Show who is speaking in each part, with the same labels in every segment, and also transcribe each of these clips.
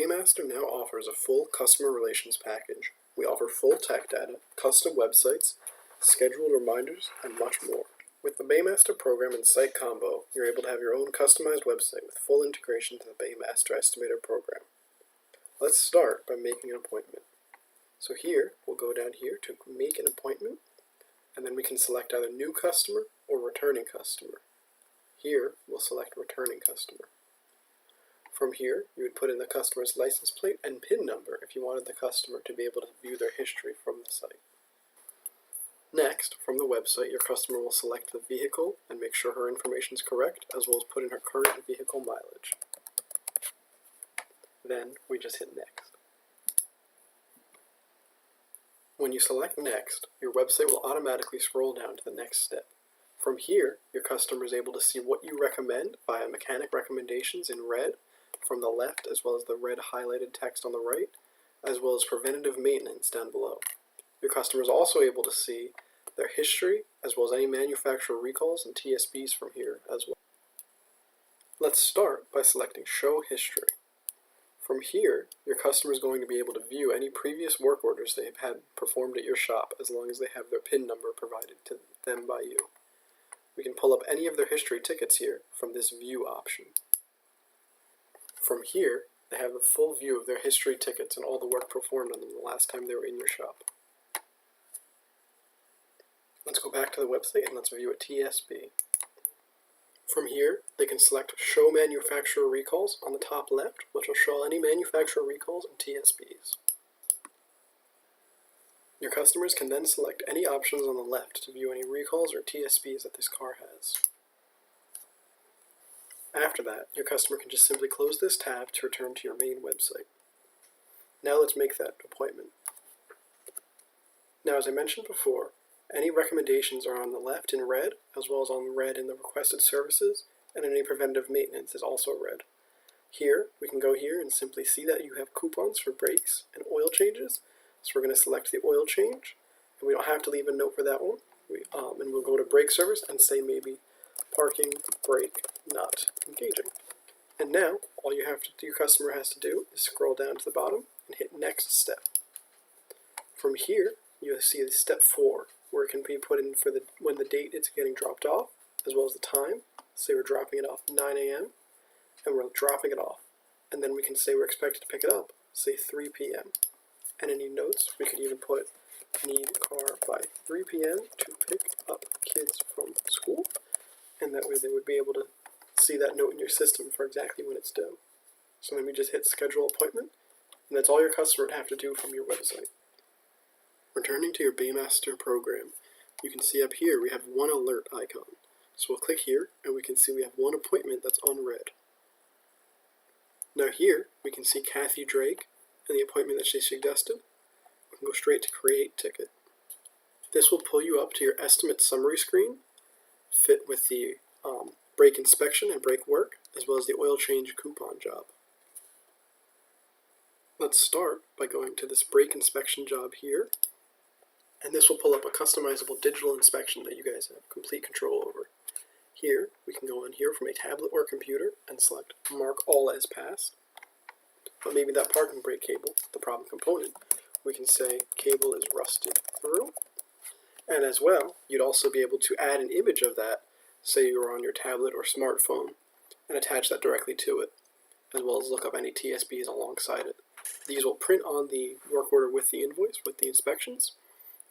Speaker 1: masteR now offers a full customer relations package. We offer full tech data, custom websites, scheduled reminders, and much more. With the masteR program and site combo, you're able to have your own customized website with full integration to the masteR Estimator program. Let's start by making an appointment. So here, we'll go down here to make an appointment, and then we can select either new customer or returning customer. Here, we'll select returning customer. From here, you would put in the customer's license plate and PIN number if you wanted the customer to be able to view their history from the site. Next, from the website, your customer will select the vehicle and make sure her information is correct, as well as put in her current vehicle mileage. Then, we just hit Next. When you select Next, your website will automatically scroll down to the next step. From here, your customer is able to see what you recommend via mechanic recommendations in red from the left, as well as the red highlighted text on the right, as well as preventative maintenance down below. Your customer is also able to see their history, as well as any manufacturer recalls and TSBs from here as well. Let's start by selecting Show History. From here, your customer is going to be able to view any previous work orders they have had performed at your shop, as long as they have their PIN number provided to them by you. We can pull up any of their history tickets here from this View option. From here, they have a full view of their history tickets and all the work performed on them the last time they were in your shop. Let's go back to the website and let's view a TSB. From here, they can select Show Manufacturer Recalls on the top left, which will show any manufacturer recalls and TSBs. Your customers can then select any options on the left to view any recalls or TSBs that this car has. After that, your customer can just simply close this tab to return to your main website. Now let's make that appointment. Now, as I mentioned before, any recommendations are on the left in red, as well as on red in the requested services, and any preventative maintenance is also red. Here, we can go here and simply see that you have coupons for brakes and oil changes. So we're going to select the oil change, and we don't have to leave a note for that one. And we'll go to brake service and say maybe parking brake not engaging. And now, all your customer has to do is scroll down to the bottom and hit Next Step. From here, you'll see step 4, where it can be put in for when the date it's getting dropped off, as well as the time. Say we're dropping it off 9 a.m. and we're dropping it off. And then we can say we're expected to pick it up, say 3 p.m. And any notes, we could even put need car by 3 p.m. to pick up kids from school. And that way they would be able to see that note in your system for exactly when it's due. So then we just hit Schedule Appointment, and that's all your customer would have to do from your website. Returning to your masteR program, you can see up here we have one alert icon. So we'll click here, and we can see we have one appointment that's unread. Now here, we can see Kathy Drake and the appointment that she suggested. We can go straight to Create Ticket. This will pull you up to your estimate summary screen, fit with the brake inspection and brake work, as well as the oil change coupon job. Let's start by going to this brake inspection job here, and this will pull up a customizable digital inspection that you guys have complete control over. Here, we can go in here from a tablet or computer and select Mark All as Passed. But maybe that parking brake cable, the problem component, we can say cable is rusted through. And as well, you'd also be able to add an image of that, say you were on your tablet or smartphone, and attach that directly to it, as well as look up any TSBs alongside it. These will print on the work order with the invoice, with the inspections,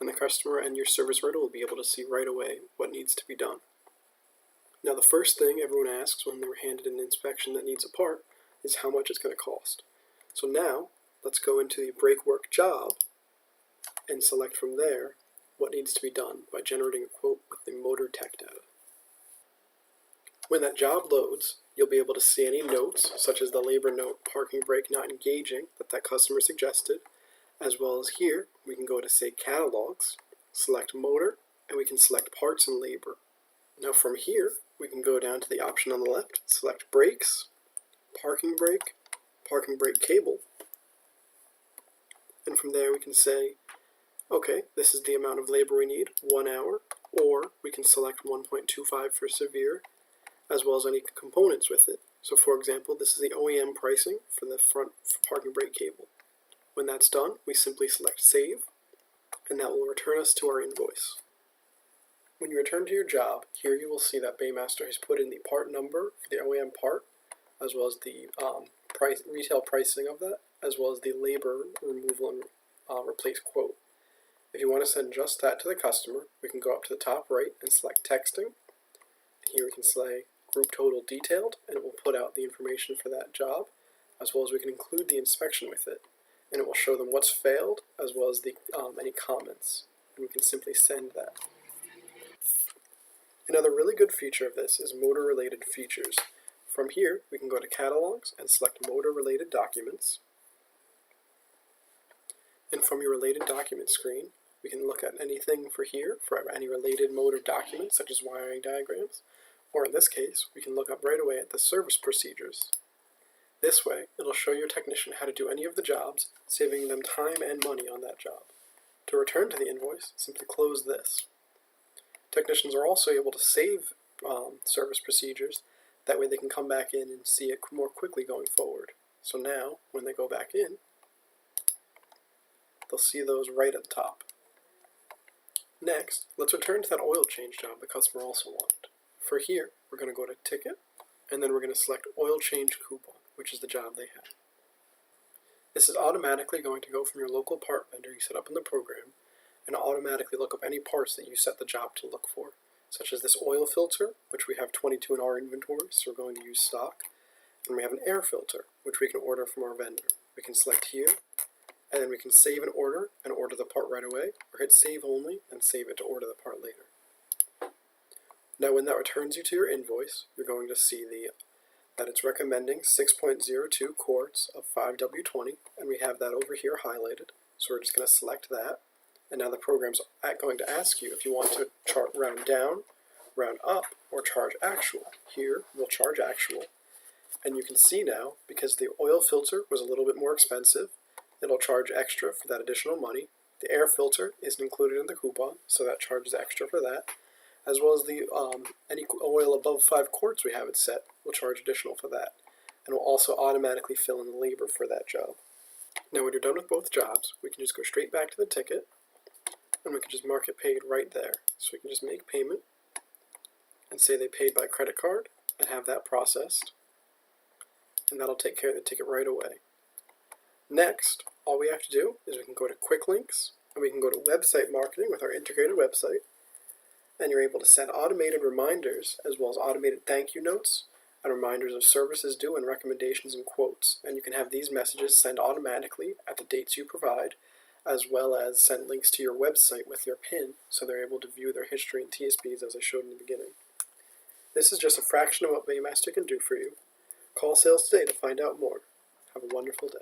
Speaker 1: and the customer and your service rental will be able to see right away what needs to be done. Now, the first thing everyone asks when they're handed an inspection that needs a part is how much it's going to cost. So now, let's go into the brake work job and select from there what needs to be done by generating a quote with the motor tech data. When that job loads, you'll be able to see any notes, such as the labor note, parking brake not engaging, that customer suggested, as well as here, we can go to say catalogs, select motor, and we can select parts and labor. Now from here, we can go down to the option on the left, select brakes, parking brake cable, and from there we can say, okay, this is the amount of labor we need, 1 hour, or we can select 1.25 for severe, as well as any components with it, So for example, this is the OEM pricing for the front parking brake cable. When that's done, we simply select Save, and that will return us to our invoice. When you return to your job, here you will see that masteR has put in the part number for the OEM part, as well as the retail pricing of that, as well as the labor removal and replace quote. If you want to send just that to the customer, we can go up to the top right and select Texting. Here we can select Group Total Detailed, and it will put out the information for that job, as well as we can include the inspection with it. And it will show them what's failed, as well as the any comments. And we can simply send that. Another really good feature of this is motor-related features. From here, we can go to Catalogs and select Motor-Related Documents. And from your Related Documents screen, we can look at anything for here, for any related motor documents, such as wiring diagrams. Or in this case, we can look up right away at the service procedures. This way, it'll show your technician how to do any of the jobs, saving them time and money on that job. To return to the invoice, simply close this. Technicians are also able to save service procedures, that way they can come back in and see it more quickly going forward. So now, when they go back in, they'll see those right at the top. Next, let's return to that oil change job the customer also wanted. For here, we're going to go to Ticket, and then we're going to select Oil Change Coupon, which is the job they had. This is automatically going to go from your local part vendor you set up in the program, and automatically look up any parts that you set the job to look for, such as this oil filter, which we have 22 in our inventory, so we're going to use stock, and we have an air filter, which we can order from our vendor. We can select here, and then we can save an order and order the part right away, or hit Save Only and save it to order the part later. Now when that returns you to your invoice, you're going to see that it's recommending 6.02 quarts of 5W20, and we have that over here highlighted, so we're just going to select that. And now the program's going to ask you if you want to round down, round up, or charge actual. Here, we'll charge actual. And you can see now, because the oil filter was a little bit more expensive, it'll charge extra for that additional money. The air filter isn't included in the coupon, so that charges extra for that. As well as the any oil above 5 quarts we have it set will charge additional for that. And will also automatically fill in the labor for that job. Now when you're done with both jobs, we can just go straight back to the ticket, and we can just mark it paid right there. So we can just make payment, and say they paid by credit card, and have that processed. And that'll take care of the ticket right away. Next, all we have to do is we can go to Quick Links, and we can go to Website Marketing with our integrated website, and you're able to send automated reminders, as well as automated thank you notes, and reminders of services due and recommendations and quotes. And you can have these messages send automatically at the dates you provide, as well as send links to your website with their PIN, so they're able to view their history and TSPs as I showed in the beginning. This is just a fraction of what masteR can do for you. Call sales today to find out more. Have a wonderful day.